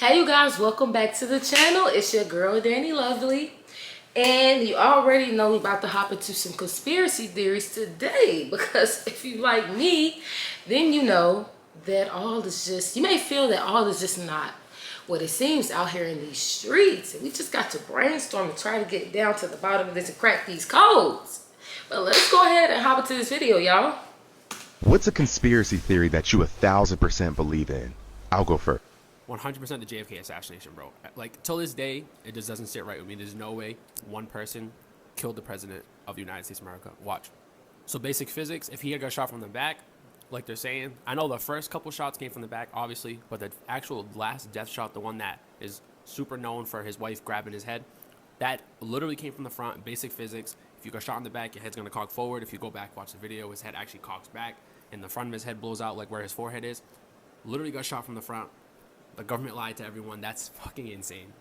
Hey you guys, welcome back to the channel. It's your girl Daniloveely, and you already know we about to hop into some conspiracy theories today, because if you like me, then you know that all is just, you may feel that all is just not what it seems out here in these streets, and we just got to brainstorm and try to get down to the bottom of this and crack these codes. But let's go ahead and hop into this video, y'all. What's a conspiracy theory that you 1000% believe in? I'll go first. 100% the JFK assassination, bro. Like, till this day, it just doesn't sit right with me. There's no way one person killed the president of the United States of America. Watch. So basic physics, if he had got shot from the back, like they're saying, I know the first couple shots came from the back, obviously, but the actual last death shot, the one that is super known for his wife grabbing his head, that literally came from the front. Basic physics. If you got shot in the back, your head's going to cock forward. If you go back, watch the video, his head actually cocks back, and the front of his head blows out like where his forehead is. Literally got shot from the front. The government lied to everyone. That's fucking insane.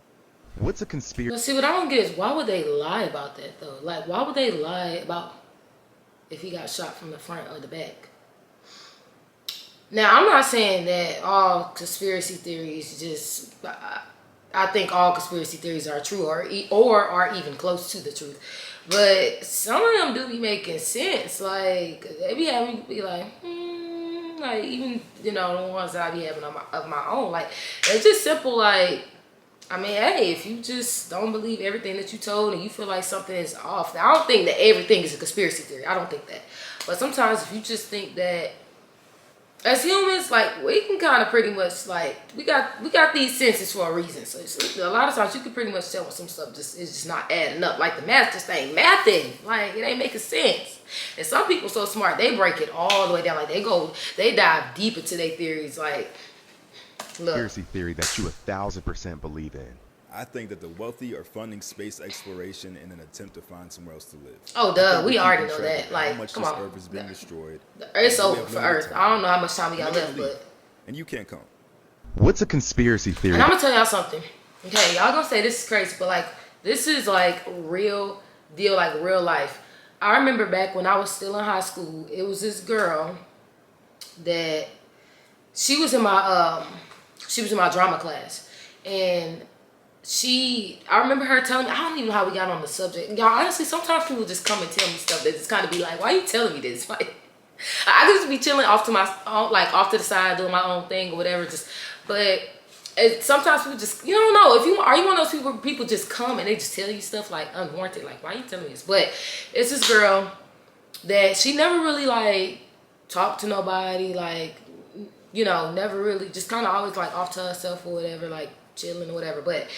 What's a conspiracy? But see, what I don't get is, why would they lie about that though? Like, why would they lie about if he got shot from the front or the back? Now, I'm not saying that all conspiracy theories just, I think all conspiracy theories are true or are even close to the truth. But some of them do be making sense. Like, they be having me be like, like, even, you know, the ones that I be having of my own, like, it's just simple. Like, I mean, hey, if you just don't believe everything that you told and you feel like something is off, now, I don't think that everything is a conspiracy theory. I don't think that. But sometimes if you just think that, as humans, like, we can kind of pretty much, like, we got these senses for a reason. So a lot of times you can pretty much tell when some stuff just is just not adding up. Like, the math just ain't mathing. Like, it ain't making sense. And some people so smart, they break it all the way down. Like, they dive deep into their theories. Like, look. Conspiracy theory that you 1000% believe in. I think that the wealthy are funding space exploration in an attempt to find somewhere else to live. Oh, duh, we already know that. Like, how much come this on. Earth is being destroyed. It's over for Earth. I don't know how much time we got left, but. And you can't come. What's a conspiracy theory? And I'm gonna tell y'all something. Okay, y'all gonna say this is crazy, but like, this is like real deal, like real life. I remember back when I was still in high school, it was this girl that she was in my drama class, and I remember her telling me, I don't even know how we got on the subject. Y'all, honestly, sometimes people just come and tell me stuff that just kind of be like, why are you telling me this? Like, I could just be chilling off to the side, doing my own thing or whatever. But sometimes people just, you don't know. Are you one of those people just come and they just tell you stuff like unwarranted? Like, why are you telling me this? But it's this girl that she never really like talked to nobody, like, you know, never really, just kind of always like off to herself or whatever, like chilling or whatever. But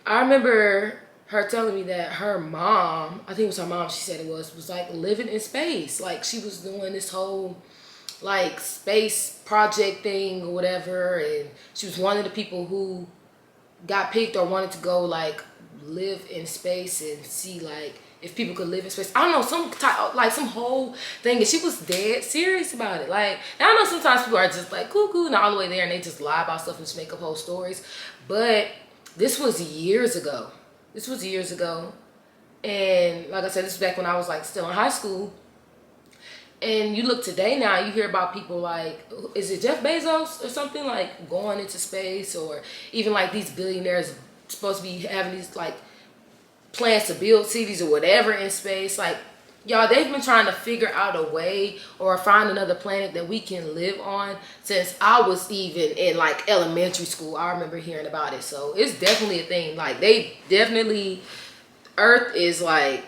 I remember her telling me that her mom, I think it was her mom, she said it was like living in space. Like, she was doing this whole like space project thing or whatever, and she was one of the people who got picked or wanted to go like live in space and see like if people could live in space. I don't know, some whole thing, and she was dead serious about it. Like, I know sometimes people are just like cuckoo, not all the way there, and they just lie about stuff and just make up whole stories. But this was years ago. And like I said, this is back when I was like still in high school. And you look today now, you hear about people like, is it Jeff Bezos or something, like going into space, or even like these billionaires supposed to be having these like plans to build cities or whatever in space. Like, y'all, they've been trying to figure out a way or find another planet that we can live on since I was even in like elementary school. I remember hearing about it. So it's definitely a thing. Like, Earth is like,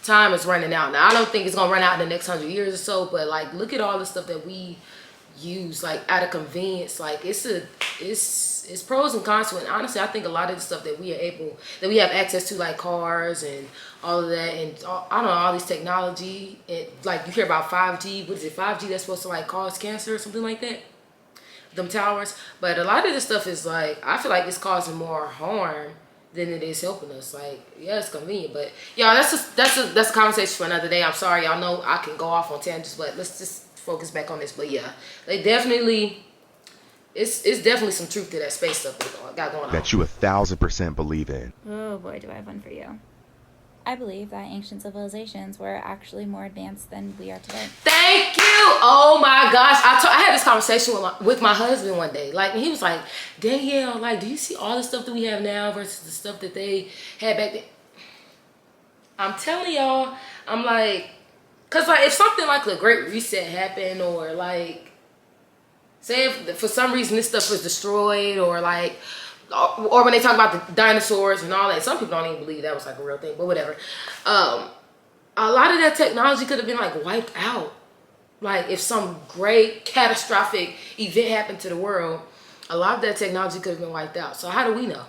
time is running out. Now, I don't think it's gonna run out in the next 100 years or so, but like, look at all the stuff that we use like out of convenience. Like, it's pros and cons to it. And honestly, I think a lot of the stuff that we have access to, like cars and all of that, and I don't know, all this technology, and like you hear about 5G. What is it, 5G that's supposed to like cause cancer or something like that, them towers. But a lot of this stuff is like, I feel like it's causing more harm than it is helping us. Like, yeah, it's convenient, but y'all, that's a conversation for another day. I'm sorry, y'all know I can go off on tangents, but let's just focus back on this. But yeah, they definitely, it's definitely some truth to that space stuff we got going on. That you 1000% believe in. Oh boy, do I have one for you. I believe that ancient civilizations were actually more advanced than we are today. Thank you. Oh my gosh. I had this conversation with my husband one day. Like, and he was like, Danielle, like, do you see all the stuff that we have now versus the stuff that they had back then? I'm telling y'all, I'm like, because like if something like the Great Reset happened, or like, say if for some reason this stuff was destroyed, or like, or when they talk about the dinosaurs and all that, some people don't even believe that was like a real thing, but whatever. A lot of that technology could have been like wiped out. Like if some great catastrophic event happened to the world, a lot of that technology could have been wiped out. So how do we know?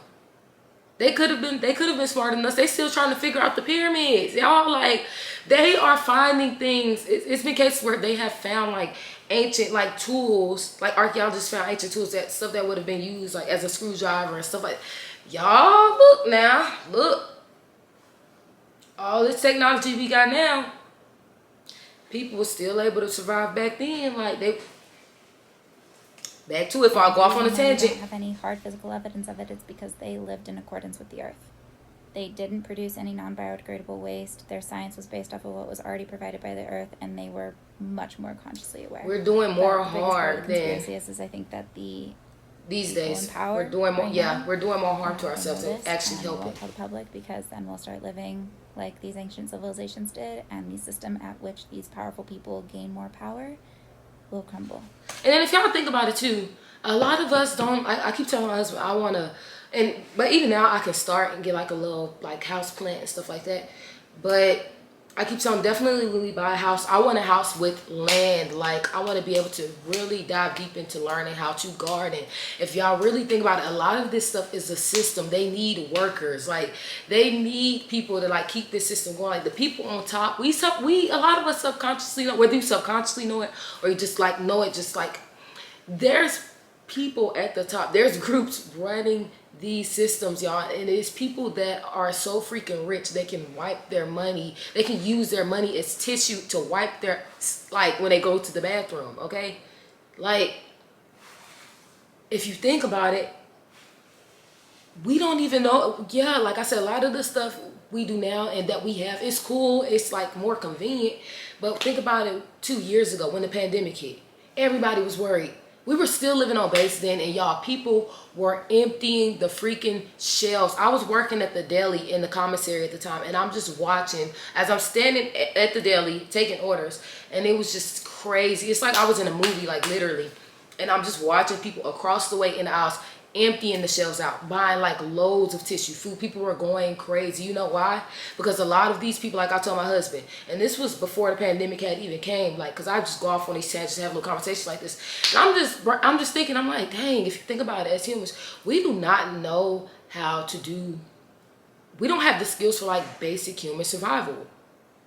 They could have been smarter than us. They still trying to figure out the pyramids. Y'all, like, they are finding things. It's been cases where they have found like ancient like tools, like archaeologists found ancient tools, that stuff that would have been used like as a screwdriver and stuff like. Y'all look now, look. All this technology we got now, people were still able to survive back then. Like they. Back to it, if I go off on a tangent. They don't have any hard physical evidence of it. It's because they lived in accordance with the earth. They didn't produce any non-biodegradable waste. Their science was based off of what was already provided by the earth, and they were much more consciously aware. We're doing more harm than I think that these days we're doing more. Yeah, we're doing more harm to ourselves than actually helping. Won't tell the public, because then we'll start living like these ancient civilizations did, and the system at which these powerful people gain more power will crumble. And then if y'all think about it too, a lot of us don't. I keep telling my husband I want to, but even now I can start and get like a little like house plant and stuff like that. But I keep telling him, definitely when we buy a house, I want a house with land. Like I want to be able to really dive deep into learning how to garden. If y'all really think about it, a lot of this stuff is a system. They need workers. Like they need people to like keep this system going. Like the people on top, we a lot of us subconsciously know, whether you subconsciously know it or you just like know it, just like there's people at the top. There's groups running these systems, y'all, and it's people that are so freaking rich they can wipe their money. They can use their money as tissue to wipe their, like when they go to the bathroom, okay? Like, if you think about it, we don't even know. Yeah, like I said, a lot of the stuff we do now and that we have, it's cool. It's like more convenient. But think about it 2 years ago when the pandemic hit. Everybody was worried. We were still living on base then, and y'all, people were emptying the freaking shelves. I was working at the deli in the commissary at the time, and I'm just watching as I'm standing at the deli taking orders, and it was just crazy. It's like I was in a movie, like literally, and I'm just watching people across the way in the aisles emptying the shelves out, buying like loads of tissue, food. People were going crazy. You know why? Because a lot of these people, like I told my husband, and this was before the pandemic had even came, like, because I just go off on these tangents, have little conversations like this, and I'm just thinking, I'm like, dang, if you think about it, as humans, we do not know how to do, we don't have the skills for like basic human survival.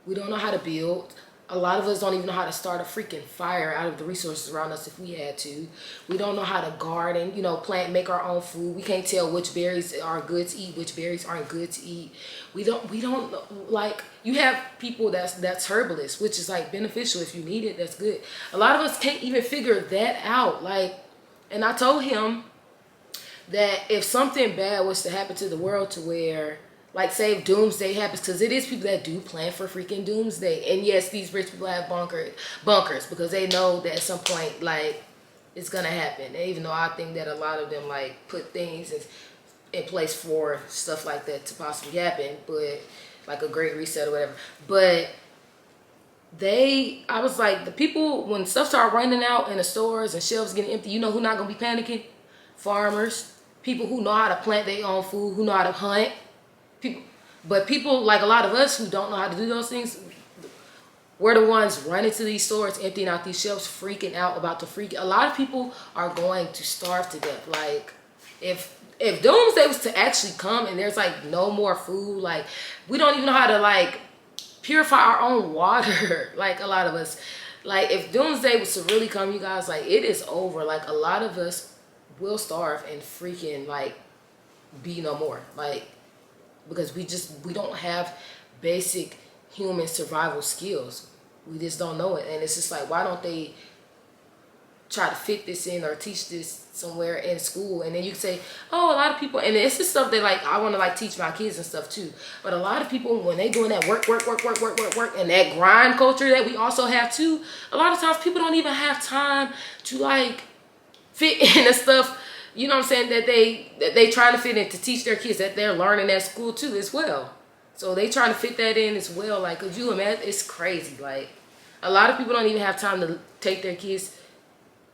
We don't know how to build. A lot of us don't even know how to start a freaking fire out of the resources around us if we had to. We don't know how to garden, plant, make our own food. We can't tell which berries are good to eat, which berries aren't good to eat. We don't like, you have people that's herbalists, which is like beneficial if you need it, that's good. A lot of us can't even figure that out. Like, and I told him that if something bad was to happen to the world to where, like, say if doomsday happens, because it is people that do plan for freaking doomsday. And yes, these rich people have bunkers because they know that at some point, like, it's going to happen. And even though I think that a lot of them, like, put things in place for stuff like that to possibly happen, but, like a great reset or whatever. But I was like, the people, when stuff started running out in the stores and shelves getting empty, you know who not going to be panicking? Farmers. People who know how to plant their own food, who know how to hunt. People like a lot of us who don't know how to do those things, we're the ones running to these stores, emptying out these shelves, freaking out about the freak. A lot of people are going to starve to death. Like, if doomsday was to actually come and there's like no more food, like we don't even know how to like purify our own water. Like a lot of us, like if doomsday was to really come, you guys, like it is over. Like a lot of us will starve and freaking like be no more. Like, because we don't have basic human survival skills. We just don't know it. And it's just like, why don't they try to fit this in or teach this somewhere in school. And then you can say, oh, a lot of people, and it's just stuff that like I want to like teach my kids and stuff too. But a lot of people, when they doing that work, and that grind culture that we also have too, a lot of times people don't even have time to like fit in the stuff, you know what I'm saying, that they trying to fit in to teach their kids that they're learning at school too as well. So they trying to fit that in as well. Like, could you imagine? It's crazy. Like, a lot of people don't even have time to take their kids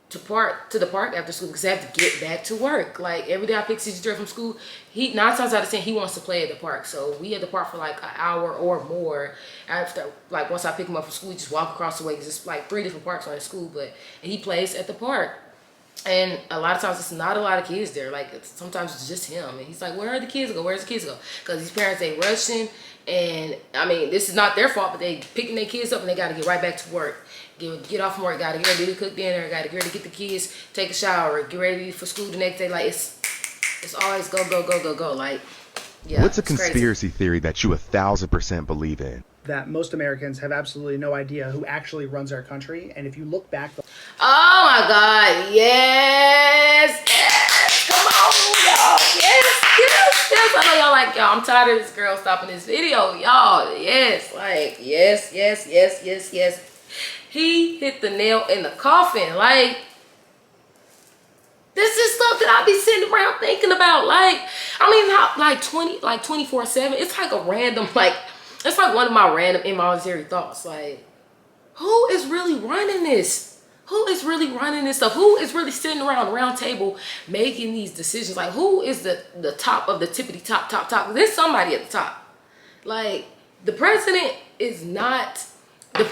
to the park after school because they have to get back to work. Like, every day I pick CJ from school, 9 times out of 10 he wants to play at the park. So we at the park for like an hour or more after, like, once I pick him up from school, we just walk across the way because it's like 3 different parks on the school, but he plays at the park. And a lot of times it's not a lot of kids there. Like, sometimes it's just him. And he's like, where are the kids go? Where's the kids go? Because these parents, they rushing. And, I mean, this is not their fault, but they picking their kids up and they got to get right back to work. Get off from work, got to get ready to cook dinner, got to get ready to get the kids, take a shower, get ready for school the next day. Like, it's always go. Like, yeah. What's a it's crazy. conspiracy theory that you 1,000% believe in? That most Americans have absolutely no idea who actually runs our country. And if you look back... Oh my God, yes, come on, y'all, yes. I know y'all like, y'all, I'm tired of this girl stopping this video, y'all, yes, like, yes. He hit the nail in the coffin. Like, this is stuff that I be sitting around thinking about. Like, I mean, how, like 24/7. It's like a random, like, it's like one of my random involuntary thoughts. Like, who is really running this? Who is really running this stuff? Who is really sitting around the round table making these decisions? Like, who is the top of the tippity top? There's somebody at the top. Like, the president is not... The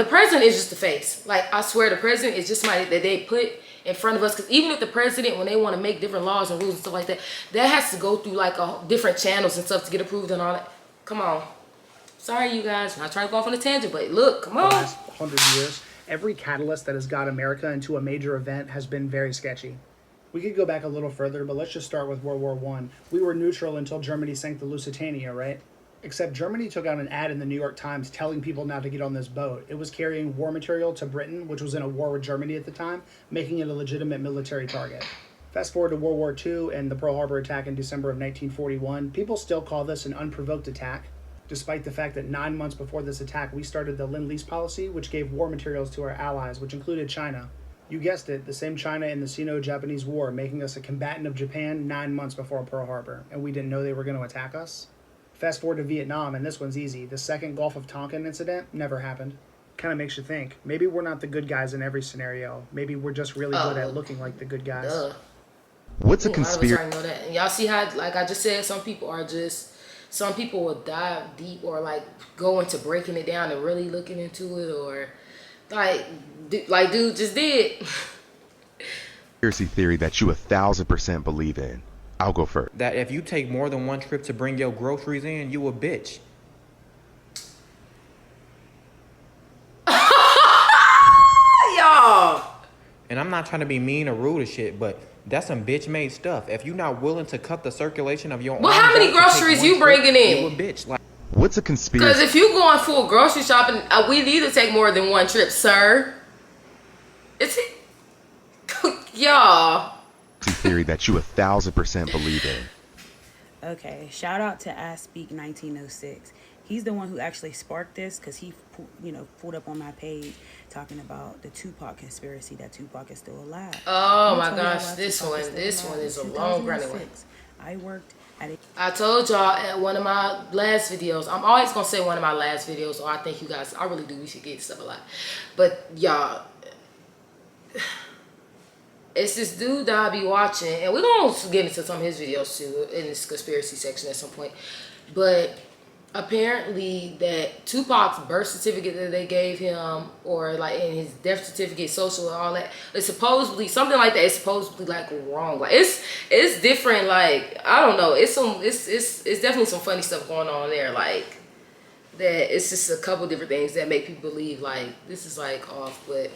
president is just the face. Like, I swear the president is just somebody that they put in front of us. Because even if the president, when they want to make different laws and rules and stuff like that, that has to go through like different channels and stuff to get approved and all that. Come on. Sorry, you guys. I'm not trying to go off on a tangent, but look, come on. The last 100 years, every catalyst that has got America into a major event has been very sketchy. We could go back a little further, but let's just start with World War I. We were neutral until Germany sank the Lusitania, right? Except Germany took out an ad in the New York Times telling people not to get on this boat. It was carrying war material to Britain, which was in a war with Germany at the time, making it a legitimate military target. Fast forward to World War II and the Pearl Harbor attack in December of 1941. People still call this an unprovoked attack, despite the fact that 9 months before this attack, we started the Lend-Lease policy, which gave war materials to our allies, which included China. You guessed it, the same China in the Sino-Japanese War, making us a combatant of Japan 9 months before Pearl Harbor, and we didn't know they were going to attack us? Fast forward to Vietnam, and this one's easy. The second Gulf of Tonkin incident never happened. Kind of makes you think. Maybe we're not the good guys in every scenario. Maybe we're just really good at looking like the good guys. What's a conspiracy? Know that. And y'all see how, like I just said, some people will dive deep or like go into breaking it down and really looking into it, or like dude just did. Conspiracy theory that you 1,000% believe in. I'll go first. That if you take more than one trip to bring your groceries in, you a bitch. Y'all. And I'm not trying to be mean or rude or shit, but that's some bitch-made stuff. If you're not willing to cut the circulation of your own... Well, how many groceries you bringing in? You a bitch. Like, What's a conspiracy? Because if you going full grocery shopping, we need to take more than one trip, sir. It's... Y'all. Theory that you 1,000% believe in. Okay, shout out to I Speak 1906. He's the one who actually sparked this, because he, pulled up on my page talking about the Tupac conspiracy, that Tupac is still alive. Oh my gosh, this one is a long running one. I worked at I told y'all at one of my last videos, I'm always gonna say one of my last videos, or I think you guys, I really do, we should get stuff a lot. But y'all, it's this dude that I be watching, and we're gonna get into some of his videos too in this conspiracy section at some point. But apparently that Tupac's birth certificate that they gave him, or like in his death certificate, social and all that, it's supposedly something like that. It's supposedly like wrong. Like it's different. Like, I don't know. It's definitely some funny stuff going on there. Like that. It's just a couple different things that make people believe like this is like off, but.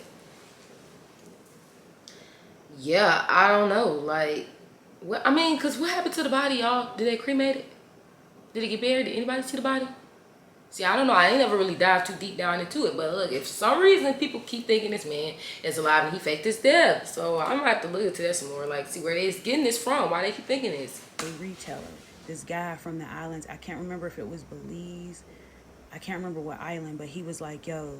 Yeah, I don't know. Like, what? I mean, because what happened to the body, y'all? Did they cremate it? Did it get buried? Did anybody see the body? See, I don't know. I ain't never really dived too deep down into it. But look, if for some reason people keep thinking this man is alive and he faked his death, so I'm gonna have to look into that some more. Like, see where they is getting this from. Why they keep thinking this? A retailer. This guy from the islands. I can't remember if it was Belize. I can't remember what island, but he was like, yo,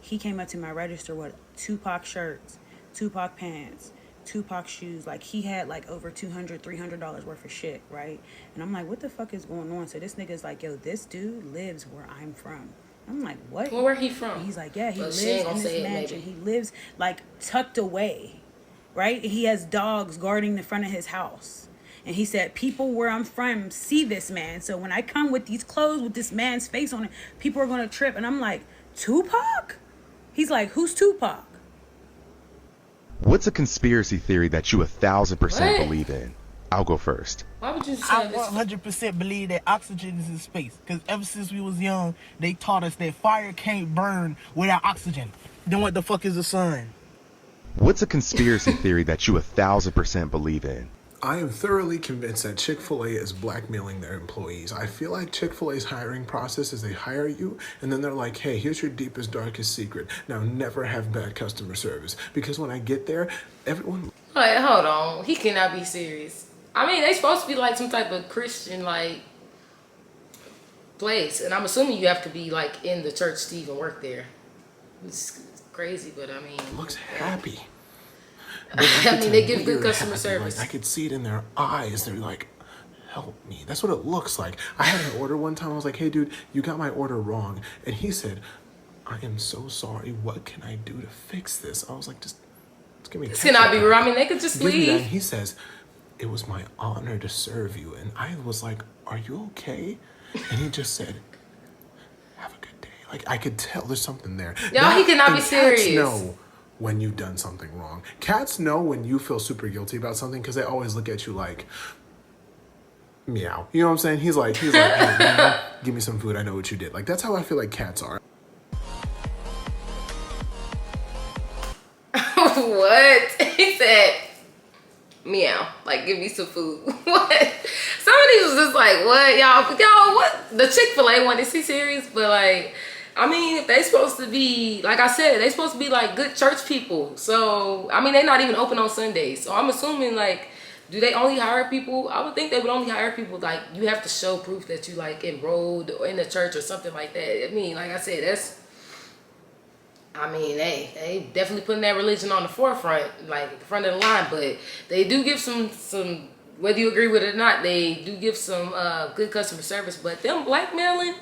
he came up to my register with Tupac shirts, Tupac pants, Tupac shoes. Like, he had like over $200-$300 worth of shit, right? And I'm like, what the fuck is going on? So this nigga's like, yo, this dude lives where I'm from. I'm like, what? Well, where he from? And he's like, yeah, he But lives she ain't in gonna this say it, mansion. maybe. He lives like tucked away, right? He has dogs guarding the front of his house. And he said, people where I'm from see this man. So when I come with these clothes with this man's face on it, people are going to trip. And I'm like, Tupac? He's like, who's Tupac? What's a conspiracy theory that you 1,000% What? believe in? I'll go first. Why would you say I this? 100% believe that oxygen is in space. Because ever since we was young, they taught us that fire can't burn without oxygen. Then what the fuck is the sun? What's a conspiracy theory that you 1,000% believe in? I am thoroughly convinced that Chick-fil-A is blackmailing their employees. I feel like Chick-fil-A's hiring process is they hire you and then they're like, hey, here's your deepest, darkest secret. Now never have bad customer service. Because when I get there, everyone... Wait, hold on. He cannot be serious. I mean, they supposed to be like some type of Christian, like, place. And I'm assuming you have to be, like, in the church to even work there. It's crazy, but I mean... looks happy. I mean, they give good customer happy. service. Like, I could see it in their eyes. They're like, help me. That's what it looks like. I had an order one time. I was like, hey, dude, you got my order wrong. And he said, I am so sorry. What can I do to fix this? I was like, just give me This cannot be real. I mean, they could just give me that. leave. And he says, it was my honor to serve you. And I was like, are you okay? And he just said, have a good day. Like, I could tell there's something there. Y'all, he cannot be and serious. Cats know when you've done something wrong. Cats know when you feel super guilty about something because they always look at you like, meow. You know what I'm saying? He's like, hey, meow, give me some food. I know what you did. Like, that's how I feel like cats are. What? He said, meow, like, give me some food. What? Some of these was just like, what? Y'all, what? The Chick-fil-A one, is he serious? But, like, I mean, if they supposed to be, like I said, they supposed to be, like, good church people. So, I mean, they not even open on Sundays. So, I'm assuming, like, do they only hire people? I would think they would only hire people, like, you have to show proof that you, like, enrolled in the church or something like that. I mean, like I said, they definitely putting that religion on the forefront, like, the front of the line. But they do give some, whether you agree with it or not, they do give some good customer service. But them blackmailing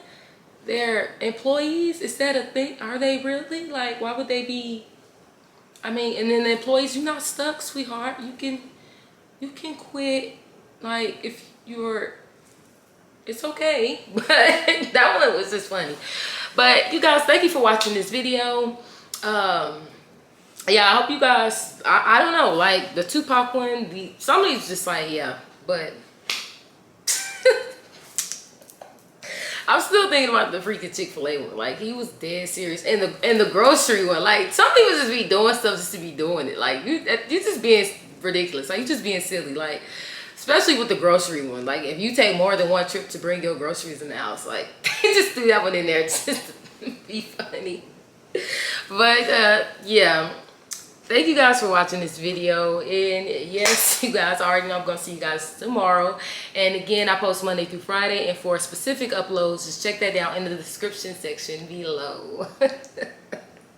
their employees, is that a thing? Are they really? Like, why would they be? I mean, and then the employees, you're not stuck, sweetheart. You can quit, like, if you're, it's okay. But that one was just funny. But you guys, thank you for watching this video. Yeah, I hope you guys, I don't know, like the Tupac one, somebody's just like, yeah, but I'm still thinking about the freaking Chick-fil-A one. Like, he was dead serious. And the grocery one, like, some people just be doing stuff just to be doing it. Like, you just being ridiculous. Like, you just being silly. Like, especially with the grocery one. Like, if you take more than one trip to bring your groceries in the house, like, they just threw that one in there just to be funny. But, yeah. Thank you guys for watching this video. And yes, you guys already know I'm going to see you guys tomorrow. And again, I post Monday through Friday. And for specific uploads, just check that down in the description section below.